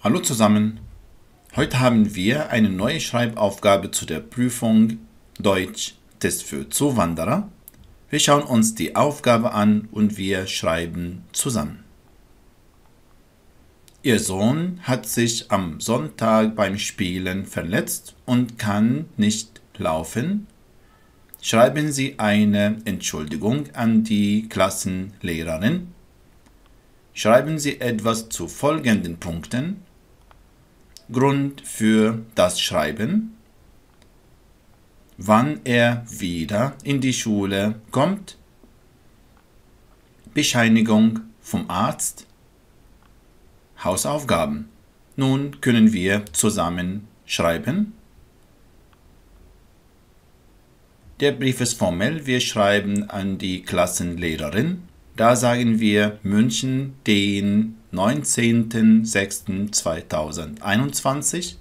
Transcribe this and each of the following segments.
Hallo zusammen, heute haben wir eine neue Schreibaufgabe zu der Prüfung Deutsch Test für Zuwanderer. Wir schauen uns die Aufgabe an und wir schreiben zusammen. Ihr Sohn hat sich am Sonntag beim Spielen verletzt und kann nicht laufen. Schreiben Sie eine Entschuldigung an die Klassenlehrerin. Schreiben Sie etwas zu folgenden Punkten. Grund für das Schreiben, wann er wieder in die Schule kommt, Bescheinigung vom Arzt, Hausaufgaben. Nun können wir zusammen schreiben. Der Brief ist formell, wir schreiben an die Klassenlehrerin. Da sagen wir München, den 19.06.2021.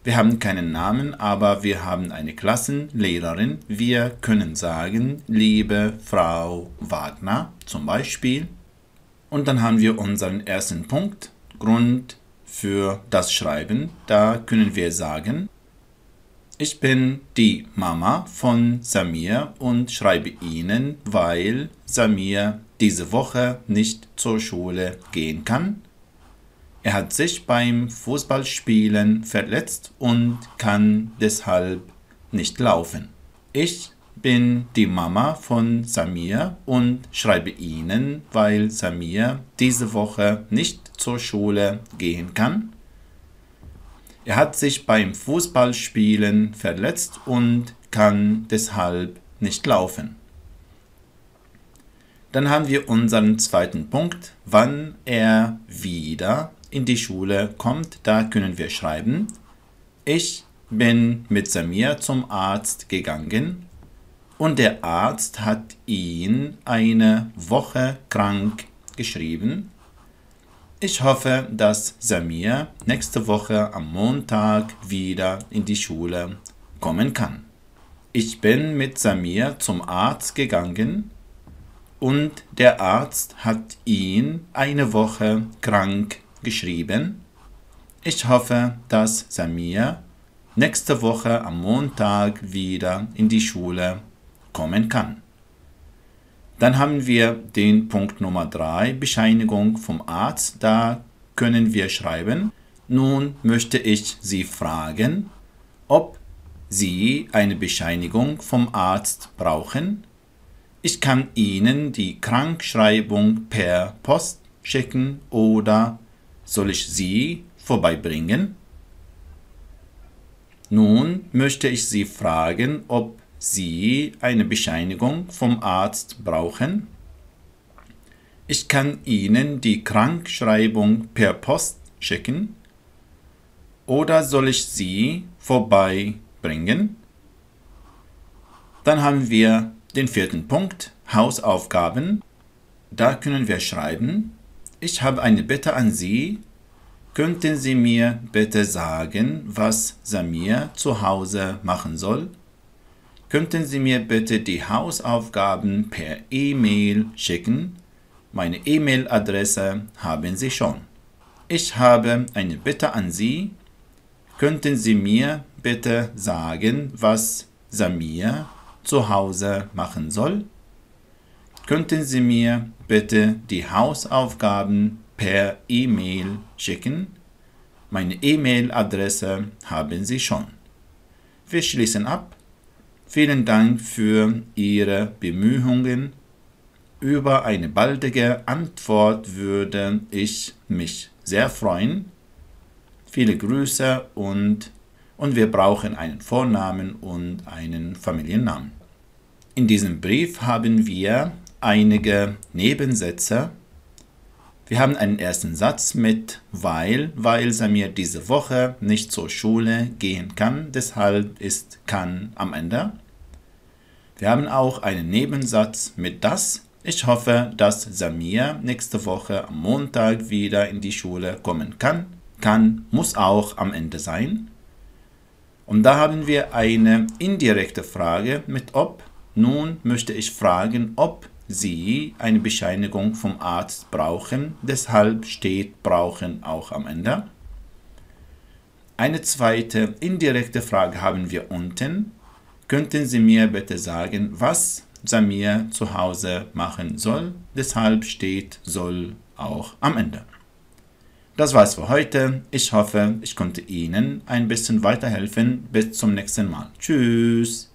Wir haben keinen Namen, aber wir haben eine Klassenlehrerin. Wir können sagen, liebe Frau Wagner zum Beispiel. Und dann haben wir unseren ersten Punkt, Grund für das Schreiben. Da können wir sagen, ich bin die Mama von Samir und schreibe Ihnen, weil Samir diese Woche nicht zur Schule gehen kann. Er hat sich beim Fußballspielen verletzt und kann deshalb nicht laufen. Ich bin die Mama von Samir und schreibe Ihnen, weil Samir diese Woche nicht zur Schule gehen kann. Er hat sich beim Fußballspielen verletzt und kann deshalb nicht laufen. Dann haben wir unseren zweiten Punkt, wann er wieder in die Schule kommt. Da können wir schreiben, ich bin mit Samir zum Arzt gegangen und der Arzt hat ihn eine Woche krank geschrieben. Ich hoffe, dass Samir nächste Woche am Montag wieder in die Schule kommen kann. Ich bin mit Samir zum Arzt gegangen und der Arzt hat ihn eine Woche krank geschrieben. Ich hoffe, dass Samir nächste Woche am Montag wieder in die Schule kommen kann. Dann haben wir den Punkt Nummer 3, Bescheinigung vom Arzt. Da können wir schreiben, nun möchte ich Sie fragen, ob Sie eine Bescheinigung vom Arzt brauchen. Ich kann Ihnen die Krankschreibung per Post schicken oder soll ich sie vorbeibringen? Nun möchte ich Sie fragen, ob Sie eine Bescheinigung vom Arzt brauchen. Ich kann Ihnen die Krankschreibung per Post schicken oder soll ich sie vorbeibringen? Dann haben wir den vierten Punkt, Hausaufgaben. Da können wir schreiben, ich habe eine Bitte an Sie. Könnten Sie mir bitte sagen, was Samir zu Hause machen soll? Könnten Sie mir bitte die Hausaufgaben per E-Mail schicken? Meine E-Mail-Adresse haben Sie schon. Ich habe eine Bitte an Sie. Könnten Sie mir bitte sagen, was Samir zu Hause machen soll? Könnten Sie mir bitte die Hausaufgaben per E-Mail schicken? Meine E-Mail-Adresse haben Sie schon. Wir schließen ab. Vielen Dank für Ihre Bemühungen. Über eine baldige Antwort würde ich mich sehr freuen. Viele Grüße und wir brauchen einen Vornamen und einen Familiennamen. In diesem Brief haben wir einige Nebensätze. Wir haben einen ersten Satz mit weil Samir diese Woche nicht zur Schule gehen kann, deshalb ist kann am Ende. Wir haben auch einen Nebensatz mit das. Ich hoffe, dass Samir nächste Woche am Montag wieder in die Schule kommen kann. Kann muss auch am Ende sein. Und da haben wir eine indirekte Frage mit ob. Nun möchte ich fragen, ob Sie eine Bescheinigung vom Arzt brauchen, deshalb steht brauchen auch am Ende. Eine zweite indirekte Frage haben wir unten. Könnten Sie mir bitte sagen, was Samir zu Hause machen soll? Deshalb steht soll auch am Ende. Das war's für heute. Ich hoffe, ich konnte Ihnen ein bisschen weiterhelfen. Bis zum nächsten Mal. Tschüss.